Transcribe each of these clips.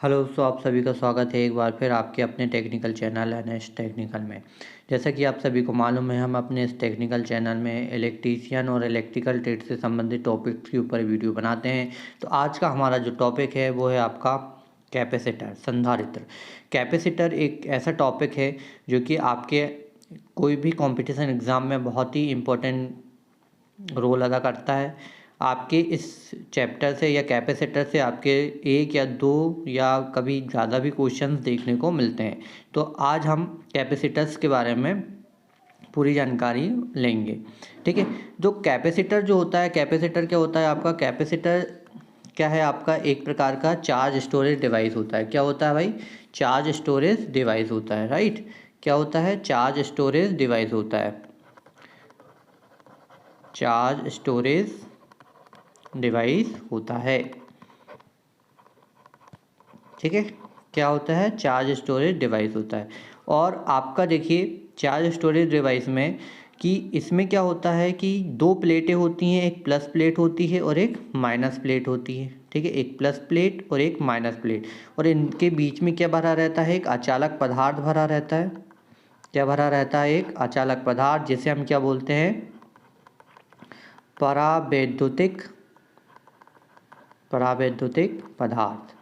Hello. आप सभी का स्वागत है एक बार फिर आपके अपने टेक्निकल चैनल एनएस टेक्निकल में। जैसा कि आप सभी को मालूम है, हम अपने इस टेक्निकल चैनल में इलेक्ट्रीशियन और इलेक्ट्रिकल ट्रेड से संबंधित टॉपिक्स के ऊपर वीडियो बनाते हैं। तो आज का हमारा जो टॉपिक है वो है आपका कैपेसिटर, संधारित्र। कैपेसिटर एक ऐसा टॉपिक है जो कि आपके कोई भी कंपटीशन एग्ज़ाम में बहुत ही इम्पोर्टेंट रोल अदा करता है। आपके इस चैप्टर से या कैपेसिटर से आपके एक या दो या कभी ज़्यादा भी क्वेश्चंस देखने को मिलते हैं। तो आज हम कैपेसिटर्स के बारे में पूरी जानकारी लेंगे। ठीक है। जो कैपेसिटर जो होता है, कैपेसिटर क्या होता है आपका? कैपेसिटर क्या है आपका? एक प्रकार का चार्ज स्टोरेज डिवाइस होता है। क्या होता है भाई? चार्ज स्टोरेज डिवाइस होता है, राइट। क्या होता है? चार्ज स्टोरेज डिवाइस होता है। चार्ज स्टोरेज डिवाइस होता है। ठीक है। क्या होता है? चार्ज स्टोरेज डिवाइस होता है। और आपका देखिए चार्ज स्टोरेज डिवाइस में कि इसमें क्या होता है कि दो प्लेटें होती हैं, एक प्लस प्लेट होती है और एक माइनस प्लेट होती है। ठीक है, एक प्लस प्लेट और एक माइनस प्लेट, और इनके बीच में क्या भरा रहता है? एक अचालक पदार्थ भरा रहता है। क्या भरा रहता है? एक अचालक पदार्थ, जिसे हम क्या बोलते हैं? परावैद्युतिक पदार्थ।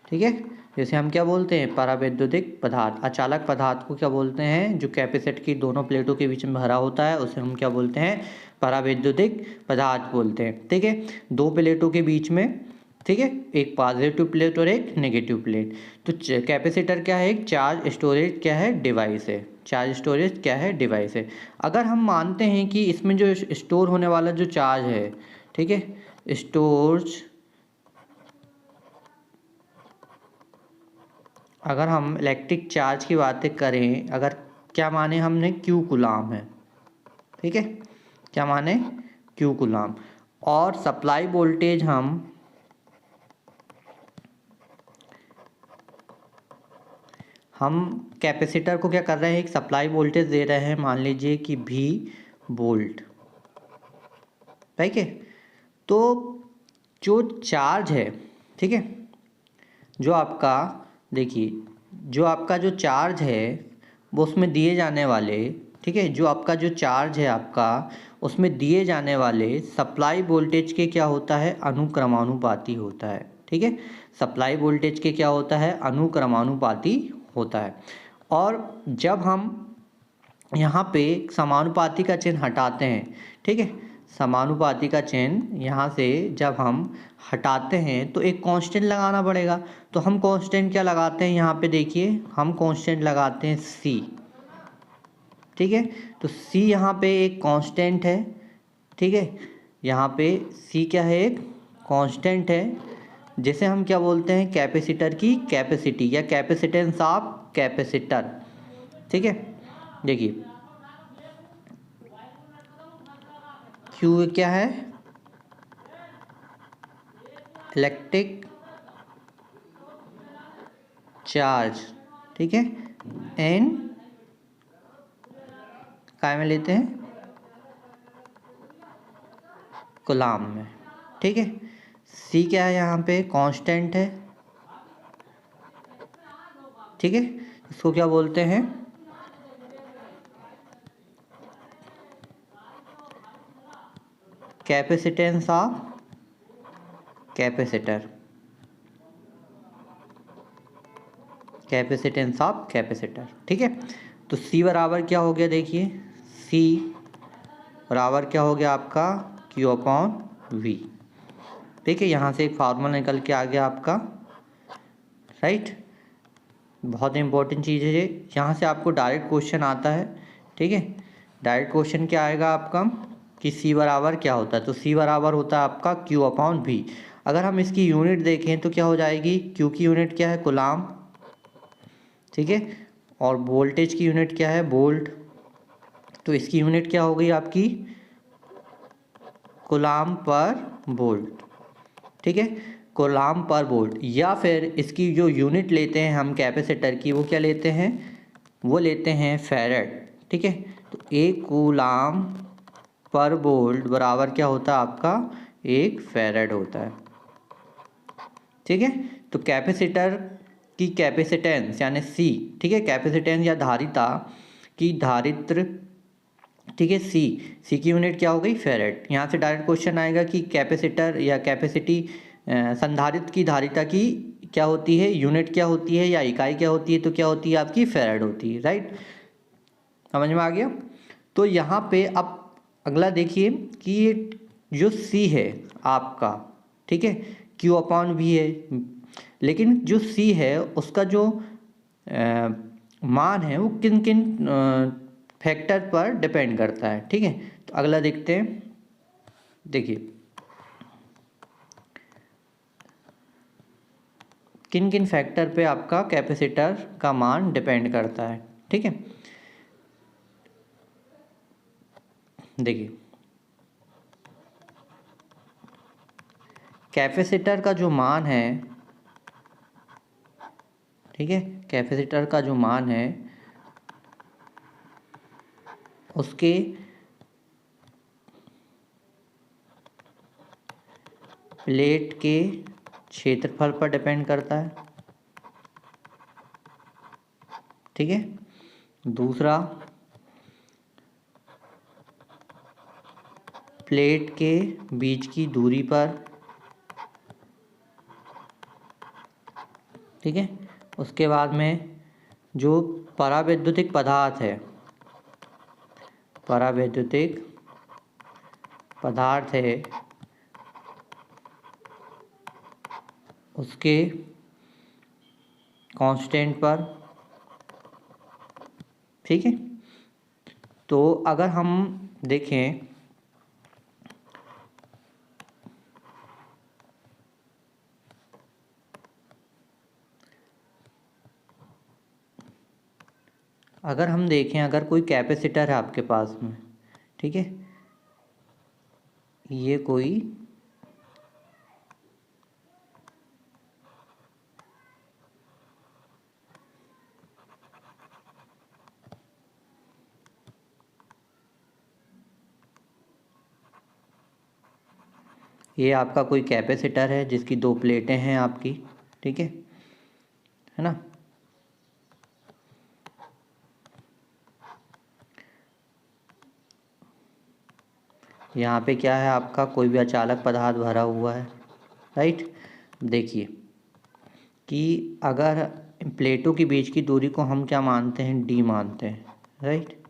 ठीक है, जैसे हम क्या बोलते हैं? परावैद्युतिक पदार्थ। अचालक पदार्थ को क्या बोलते हैं? जो कैपेसिटर की दोनों प्लेटों के बीच में भरा होता है उसे हम क्या बोलते हैं? परावैद्युतिक पदार्थ बोलते हैं। ठीक है, दो प्लेटों के बीच में, ठीक है, एक पॉजिटिव प्लेट और एक नेगेटिव प्लेट। तो कैपेसिटर क्या है? एक चार्ज स्टोरेज क्या है? डिवाइस है। चार्ज स्टोरेज क्या है? डिवाइस है। अगर हम मानते हैं कि इसमें जो स्टोर होने वाला जो चार्ज है, ठीक है, स्टोर्स, अगर हम इलेक्ट्रिक चार्ज की बातें करें, अगर क्या माने हमने? क्यू कूलाम है। ठीक है, क्या माने? Q coulomb. और सप्लाई वोल्टेज हम कैपेसिटर को क्या कर रहे हैं? एक सप्लाई वोल्टेज दे रहे हैं, मान लीजिए कि भी वोल्ट। ठीक है, तो जो चार्ज है, ठीक है, जो आपका, देखिए, जो आपका जो चार्ज है वो उसमें दिए जाने वाले, ठीक है, जो आपका जो चार्ज है आपका, उसमें दिए जाने वाले सप्लाई वोल्टेज के क्या होता है? अनुक्रमानुपाती होता है। ठीक है, सप्लाई वोल्टेज के क्या होता है? अनुक्रमानुपाती होता है। और जब हम यहाँ पे समानुपाती का चिन्ह हटाते हैं, ठीक है, समानुपाती का चिन्ह यहाँ से जब हम हटाते हैं तो एक कांस्टेंट लगाना पड़ेगा। तो हम कांस्टेंट क्या लगाते हैं? यहाँ पे देखिए, हम कांस्टेंट लगाते हैं C। ठीक है, तो C यहाँ पे एक कांस्टेंट है। ठीक है, यहाँ पे C क्या है? एक कांस्टेंट है, जिसे हम क्या बोलते हैं? कैपेसिटर की कैपेसिटी या कैपेसिटेंस ऑफ कैपेसिटर। ठीक है, देखिए Q क्या है? Electric charge. ठीक है, एन काय में लेते हैं? कूलाम में। ठीक है, C क्या है? यहाँ पे कांस्टेंट है। ठीक है, इसको क्या बोलते हैं? Capacitance of capacitor. Capacitance of capacitor. ठीक है, तो C बराबर क्या हो गया? देखिए, C बराबर क्या हो गया आपका? Q upon V। ठीक है, यहाँ से एक फार्मूला निकल के आ गया आपका, राइट। बहुत इंपॉर्टेंट चीज़ है ये, यहाँ से आपको डायरेक्ट क्वेश्चन आता है। ठीक है, डायरेक्ट क्वेश्चन क्या आएगा आपका कि C बराबर क्या होता है? तो C बराबर होता है आपका Q अपॉन V। अगर हम इसकी यूनिट देखें तो क्या हो जाएगी? Q की यूनिट क्या है? कूलाम। ठीक है, और वोल्टेज की यूनिट क्या है? वोल्ट। तो इसकी यूनिट क्या हो गई आपकी? कूलाम पर वोल्ट। ठीक है, कूलाम पर वोल्ट। या फिर इसकी जो यूनिट लेते हैं हम कैपेसिटर की, वो क्या लेते हैं? वो लेते हैं फैरेड। ठीक है, तो एक कूलाम पर वोल्ट बराबर क्या होता है आपका? एक फैरेड होता है। ठीक है, तो कैपेसिटर की कैपेसिटेंस यानी सी, ठीक है, कैपेसिटेंस या धारिता की धारित्र, ठीक है, सी की यूनिट क्या हो गई, फेरेड। यहाँ से डायरेक्ट क्वेश्चन आएगा कि कैपेसिटर या कैपेसिटी संधारित्र की धारिता की क्या होती है, यूनिट क्या होती है या इकाई क्या होती है, तो क्या होती है आपकी, फेरेड होती है, राइट। समझ में आ गया। तो यहाँ पे अब अगला देखिए कि ये जो सी है आपका, ठीक है, क्यू अपॉन वी है, लेकिन जो सी है उसका जो मान है वो किन किन फैक्टर पर डिपेंड करता है, ठीक है। तो अगला देखते हैं, देखिए किन किन फैक्टर पे आपका कैपेसिटर का मान डिपेंड करता है, ठीक है। देखिए कैपेसिटर का जो मान है, ठीक है, कैपेसिटर का जो मान है उसके प्लेट के क्षेत्रफल पर डिपेंड करता है, ठीक है। दूसरा, प्लेट के बीच की दूरी पर, ठीक है। उसके बाद में जो परावैद्युतिक पदार्थ है, परावैद्युतिक पदार्थ है उसके कांस्टेंट पर, ठीक है। तो अगर हम देखें अगर कोई कैपेसिटर है आपके पास में, ठीक है, ये कोई ये आपका कोई कैपेसिटर है जिसकी दो प्लेटें हैं आपकी, ठीक है ना। यहाँ पे क्या है आपका, कोई भी अचालक पदार्थ भरा हुआ है, राइट। देखिए कि अगर प्लेटों के बीच की दूरी को हम क्या मानते हैं, डी मानते हैं, राइट।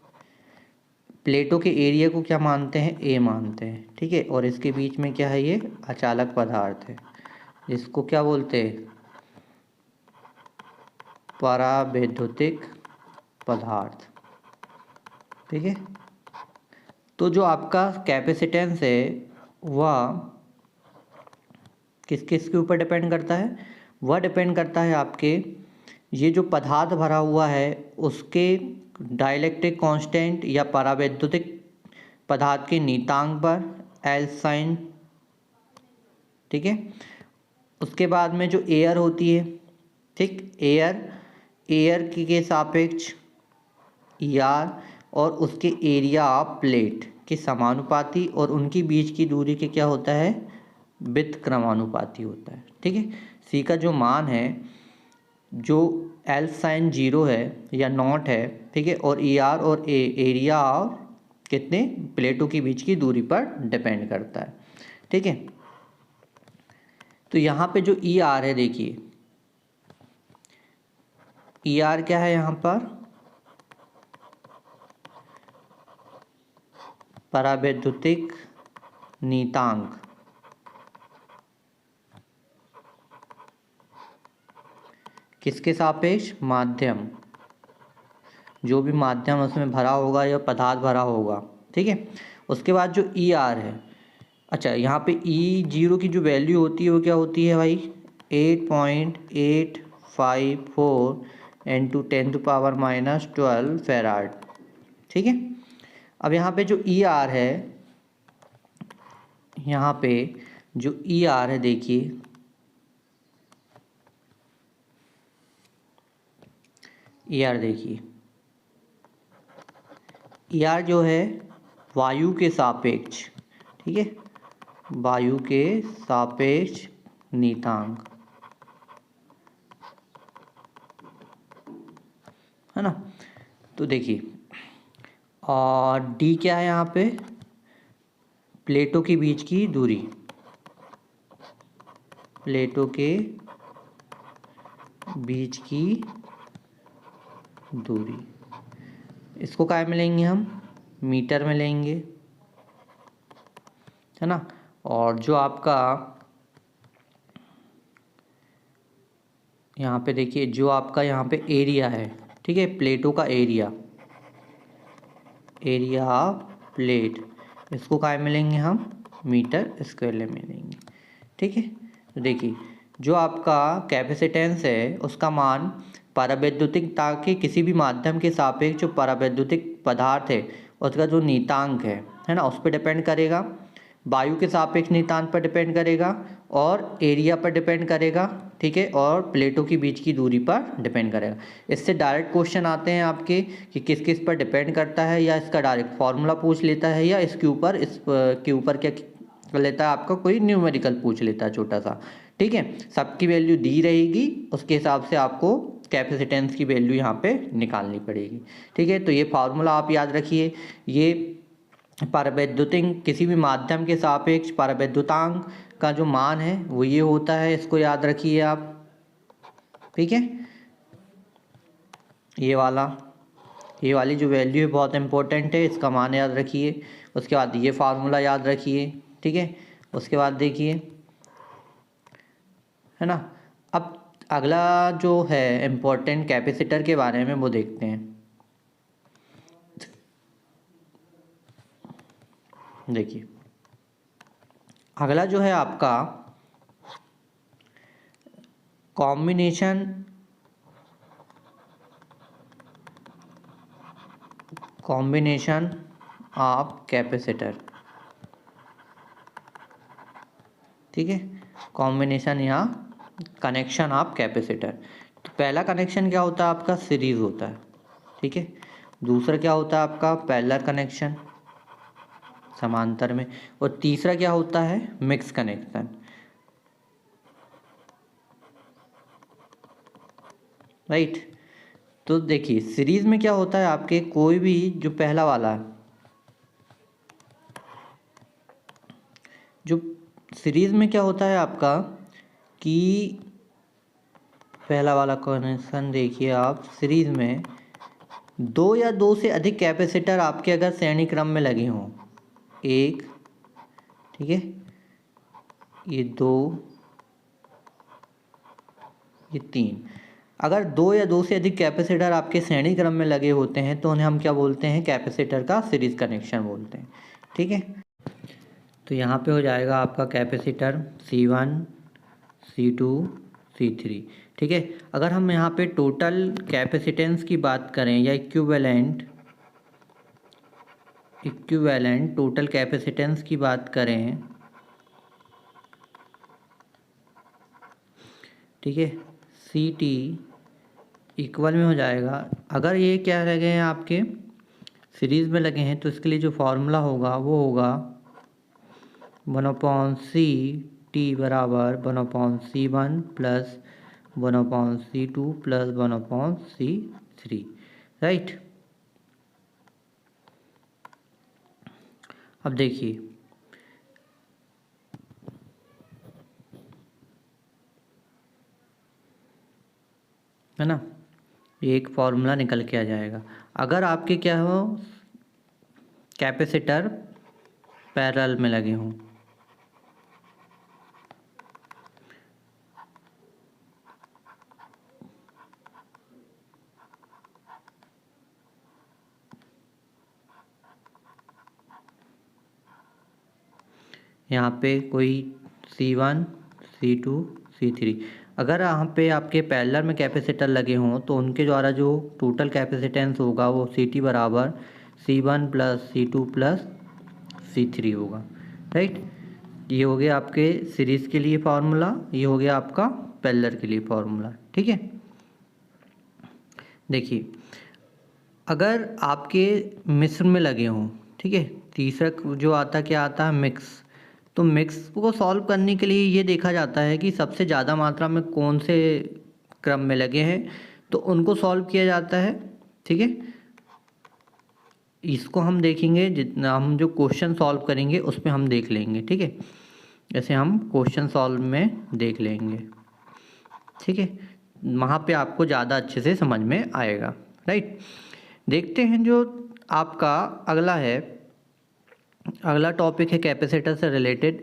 प्लेटों के एरिया को क्या मानते हैं, ए मानते हैं, ठीक है। और इसके बीच में क्या है, ये अचालक पदार्थ है जिसको क्या बोलते हैं, परावैद्युतिक पदार्थ, ठीक है। तो जो आपका कैपेसिटेंस है वह किस किस के ऊपर डिपेंड करता है, वह डिपेंड करता है आपके ये जो पदार्थ भरा हुआ है उसके डाइलेक्ट्रिक कांस्टेंट या परावैद्युतिक पदार्थ के नियतांक पर, एल साइन, ठीक है। उसके बाद में जो एयर होती है, ठीक, एयर के सापेक्ष ई आर और उसके एरिया ऑफ प्लेट के समानुपाती और उनकी बीच की दूरी के क्या होता है, व्युत्क्रमानुपाती होता है, ठीक है। सी का जो मान है जो एल साइन 0 है या नॉट है, ठीक है, और ई आर और एरिया ऑफ कितने प्लेटों के बीच की दूरी पर डिपेंड करता है, ठीक है। तो यहाँ पे जो ई आर है, देखिए ई आर क्या है, यहाँ पर परावैद्युतिक नियतांक, किसके सापेक्ष, माध्यम, जो भी माध्यम उसमें भरा होगा या पदार्थ भरा होगा, ठीक है। उसके बाद जो ई आर है, अच्छा यहाँ पे E0 की जो वैल्यू होती है वो क्या होती है भाई, 8.854 इंटू 10⁻⁻12 फेराड, ठीक है। अब यहाँ पे जो ई आर है, यहाँ पे जो ई आर है, देखिए ई आर, देखिए ई आर जो है वायु के सापेक्ष, ठीक है, वायु के सापेक्ष नियतांक, है ना। तो देखिए, और डी क्या है यहाँ पे, प्लेटों के बीच की दूरी, प्लेटों के बीच की दूरी, इसको क्या में लेंगे हम, मीटर में लेंगे, है ना। और जो आपका यहाँ पे देखिए, जो आपका यहाँ पे एरिया है, ठीक है, प्लेटों का एरिया, एरिया ऑफ प्लेट, इसको काय में लेंगे हम, मीटर स्क्वायर में लेंगे, ठीक है। तो देखिए, जो आपका कैपेसिटेंस है उसका मान परावैद्युतिकता के किसी भी माध्यम के सापेक्ष जो परावैद्युतिक पदार्थ है उसका जो नियतांक है ना, उस पर डिपेंड करेगा, वायु के सापेक्ष नियतांक पर डिपेंड करेगा, और एरिया पर डिपेंड करेगा, ठीक है, और प्लेटों के बीच की दूरी पर डिपेंड करेगा। इससे डायरेक्ट क्वेश्चन आते हैं आपके कि किस किस पर डिपेंड करता है, या इसका डायरेक्ट फार्मूला पूछ लेता है, या इसके ऊपर के ऊपर क्या कर लेता है, आपका कोई न्यूमेरिकल पूछ लेता है छोटा सा, ठीक है। सबकी वैल्यू दी रहेगी, उसके हिसाब से आपको कैपेसिटेंस की वैल्यू यहाँ पे निकालनी पड़ेगी, ठीक है। तो ये फार्मूला आप याद रखिए, ये परावैद्युतिक किसी भी माध्यम के सापेक्ष परावैद्युतांक का जो मान है वो ये होता है, इसको याद रखिए आप, ठीक है। ये वाली जो वैल्यू है बहुत इंपॉर्टेंट है, इसका मान याद रखिए। उसके बाद ये फार्मूला याद रखिए, ठीक है। उसके बाद देखिए, है ना। अब अगला जो है इम्पोर्टेंट कैपेसिटर के बारे में वो देखते हैं। देखिए, अगला जो है आपका कॉम्बिनेशन ऑफ कैपेसिटर, ठीक है, कॉम्बिनेशन या कनेक्शन ऑफ कैपेसिटर। तो पहला कनेक्शन क्या होता है आपका, सीरीज होता है, ठीक है। दूसरा क्या होता है आपका, पैरेलल कनेक्शन, समांतर में। और तीसरा क्या होता है, मिक्स कनेक्शन, राइट। तो देखिए, सीरीज में क्या होता है आपके, कोई भी जो पहला वाला है, जो सीरीज में क्या होता है आपका कि पहला वाला कनेक्शन देखिए आप, सीरीज में दो या दो से अधिक कैपेसिटर आपके अगर श्रेणी क्रम में लगे हों, एक, ठीक है, ये दो, ये तीन, अगर दो या दो से अधिक कैपेसिटर आपके श्रेणी क्रम में लगे होते हैं तो उन्हें हम क्या बोलते हैं, कैपेसिटर का सीरीज कनेक्शन बोलते हैं, ठीक है। तो यहाँ पे हो जाएगा आपका कैपेसिटर C1, C2, C3, ठीक है। अगर हम यहाँ पे टोटल कैपेसिटेंस की बात करें या इक्विवेलेंट टोटल कैपेसिटेंस की बात करें, ठीक है, CT इक्वल में हो जाएगा, अगर ये क्या लगे हैं आपके सीरीज में लगे हैं तो इसके लिए जो फॉर्मूला होगा वो होगा 1/C बराबर 1/C1 plus 1/C2 plus 1/C3, right. अब देखिए, है ना, एक फॉर्मूला निकल के आ जाएगा। अगर आपके क्या हो, कैपेसिटर पैरेलल में लगे हों, यहाँ पे कोई C1, C2, C3, अगर यहाँ पे आपके पैरेलल में कैपेसिटर लगे हों तो उनके द्वारा जो टोटल कैपेसिटेंस होगा वो CT बराबर C1 plus C2 plus C3 होगा, राइट। ये हो गया आपके सीरीज़ के लिए फार्मूला, ये हो गया आपका पैरेलल के लिए फार्मूला, ठीक है। देखिए, अगर आपके मिश्र में लगे हों, ठीक है, तीसरा जो आता क्या आता है, मिक्स। तो मिक्स को सॉल्व करने के लिए ये देखा जाता है कि सबसे ज़्यादा मात्रा में कौन से क्रम में लगे हैं, तो उनको सॉल्व किया जाता है, ठीक है, इसको हम देखेंगे जितना हम जो क्वेश्चन सॉल्व करेंगे उसमें हम देख लेंगे। ठीक है, जैसे हम क्वेश्चन सॉल्व में देख लेंगे। ठीक है, वहाँ पे आपको ज़्यादा अच्छे से समझ में आएगा। राइट, देखते हैं जो आपका अगला है, अगला टॉपिक है कैपेसिटर से रिलेटेड,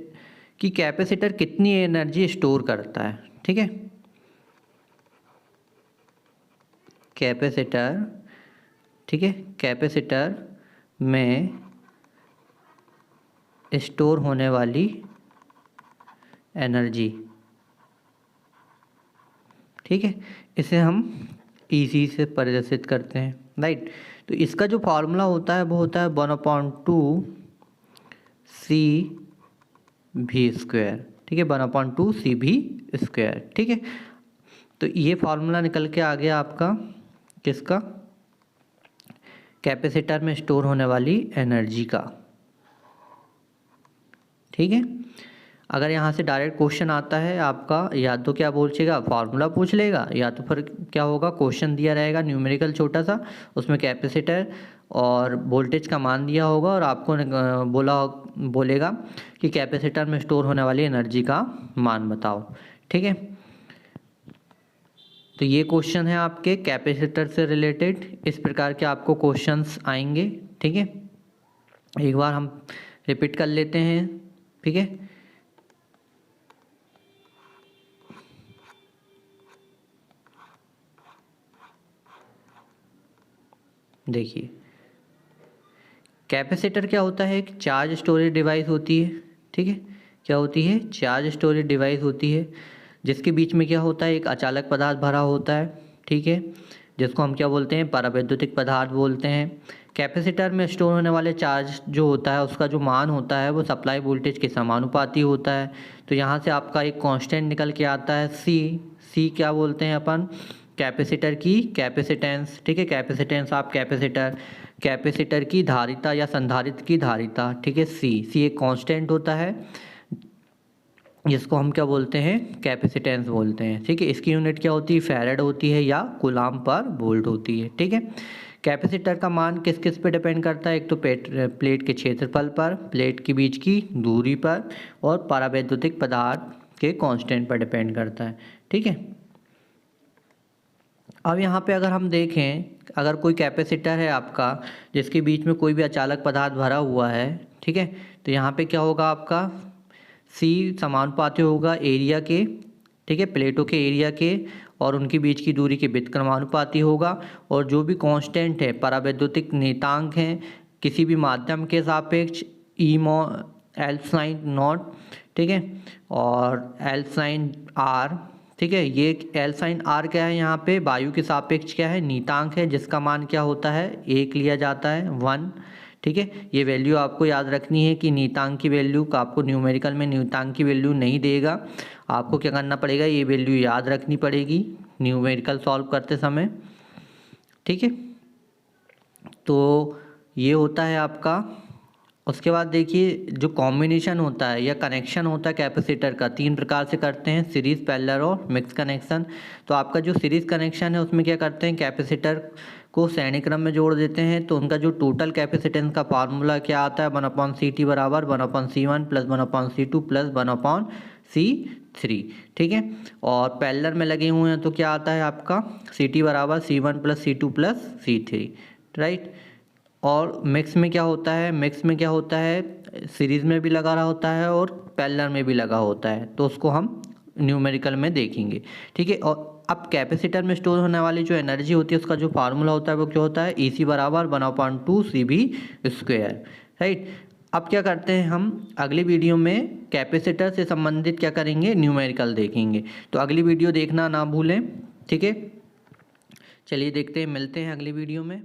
कि कैपेसिटर कितनी एनर्जी स्टोर करता है। ठीक है, कैपेसिटर, ठीक है, कैपेसिटर में स्टोर होने वाली एनर्जी। ठीक है, इसे हम ईसी से परिदर्शित करते हैं। राइट, तो इसका जो फॉर्मूला होता है वो होता है 1/2 CV²। ठीक है, 1/2 CV²। ठीक है, तो ये फार्मूला निकल के आ गया आपका किसका, कैपेसिटर में स्टोर होने वाली एनर्जी का। ठीक है, अगर यहाँ से डायरेक्ट क्वेश्चन आता है आपका, या तो क्या पूछेगा, फार्मूला पूछ लेगा, या तो फिर क्या होगा, क्वेश्चन दिया रहेगा न्यूमेरिकल छोटा सा, उसमें कैपेसिटर और वोल्टेज का मान दिया होगा और आपको बोलेगा कि कैपेसिटर में स्टोर होने वाली एनर्जी का मान बताओ। ठीक है, तो ये क्वेश्चन है आपके कैपेसिटर से रिलेटेड। इस प्रकार के आपको क्वेश्चंस आएंगे। ठीक है, एक बार हम रिपीट कर लेते हैं। ठीक है, देखिए कैपेसिटर क्या होता है, एक चार्ज स्टोरेज डिवाइस होती है। ठीक है, क्या होती है, चार्ज स्टोरेज डिवाइस होती है, जिसके बीच में क्या होता है, एक अचालक पदार्थ भरा होता है। ठीक है, जिसको हम क्या बोलते हैं, परावैद्युतिक पदार्थ बोलते हैं। कैपेसिटर में स्टोर होने वाले चार्ज जो होता है उसका जो मान होता है वो सप्लाई वोल्टेज के समानुपाती होता है। तो यहाँ से आपका एक कांस्टेंट निकल के आता है सी क्या बोलते हैं अपन, कैपेसिटर की कैपेसिटेंस। ठीक है, कैपेसिटेंस ऑफ कैपेसिटर की धारिता या संधारित्र की धारिता। ठीक है, सी एक कांस्टेंट होता है जिसको हम क्या बोलते हैं, कैपेसिटेंस बोलते हैं। ठीक है, इसकी यूनिट क्या होती है, फैराड होती है या कूलाम पर वोल्ट होती है। ठीक है, कैपेसिटर का मान किस किस पे डिपेंड करता है, एक तो प्लेट के क्षेत्रफल पर, प्लेट के बीच की दूरी पर, और परावैद्युतिक पदार्थ के कांस्टेंट पर डिपेंड करता है। ठीक है, अब यहाँ पे अगर हम देखें, अगर कोई कैपेसिटर है आपका जिसके बीच में कोई भी अचालक पदार्थ भरा हुआ है, ठीक है, तो यहाँ पे क्या होगा आपका, सी समानुपाती होगा एरिया के। ठीक है, प्लेटों के एरिया के और उनके बीच की दूरी के व्युत्क्रमानुपाती होगा। और जो भी कांस्टेंट है, परावैद्युतिक नियतांक हैं किसी भी माध्यम के सापेक्ष, एल साइन नॉट, ठीक है, और एल साइन आर। ठीक है, ये एल साइन आर क्या है, यहाँ पे वायु के सापेक्ष क्या है, नियतांक है, जिसका मान क्या होता है, 1 लिया जाता है, 1। ठीक है, ये वैल्यू आपको याद रखनी है कि नियतांक की वैल्यू का आपको न्यूमेरिकल में नियतांक की वैल्यू नहीं देगा, आपको क्या करना पड़ेगा, ये वैल्यू याद रखनी पड़ेगी न्यूमेरिकल सॉल्व करते समय। ठीक है, तो ये होता है आपका। उसके बाद देखिए जो कॉम्बिनेशन होता है या कनेक्शन होता है कैपेसिटर का, 3 प्रकार से करते हैं, सीरीज, पैरेलल और मिक्स कनेक्शन। तो आपका जो सीरीज कनेक्शन है उसमें क्या करते हैं, कैपेसिटर को श्रेणी क्रम में जोड़ देते हैं। तो उनका जो टोटल कैपेसिटेंस का फार्मूला क्या आता है, 1/CT बराबर 1/C1 + 1/C2 + 1/C3। ठीक है, और पैरेलल में लगे हुए हैं तो क्या आता है आपका, CT बराबर C1 + C2 + C3। राइट, और मिक्स में क्या होता है, मिक्स में क्या होता है, सीरीज़ में भी लगा रहा होता है और पैरेलल में भी लगा होता है, तो उसको हम न्यूमेरिकल में देखेंगे। ठीक है, और अब कैपेसिटर में स्टोर होने वाली जो एनर्जी होती है उसका जो फार्मूला होता है वो क्या होता है, EC बराबर 1/2 CV²। राइट, अब क्या करते हैं हम अगली वीडियो में कैपेसिटर से संबंधित क्या करेंगे, न्यूमेरिकल देखेंगे। तो अगली वीडियो देखना ना भूलें। ठीक है, चलिए देखते हैं, मिलते हैं अगली वीडियो में।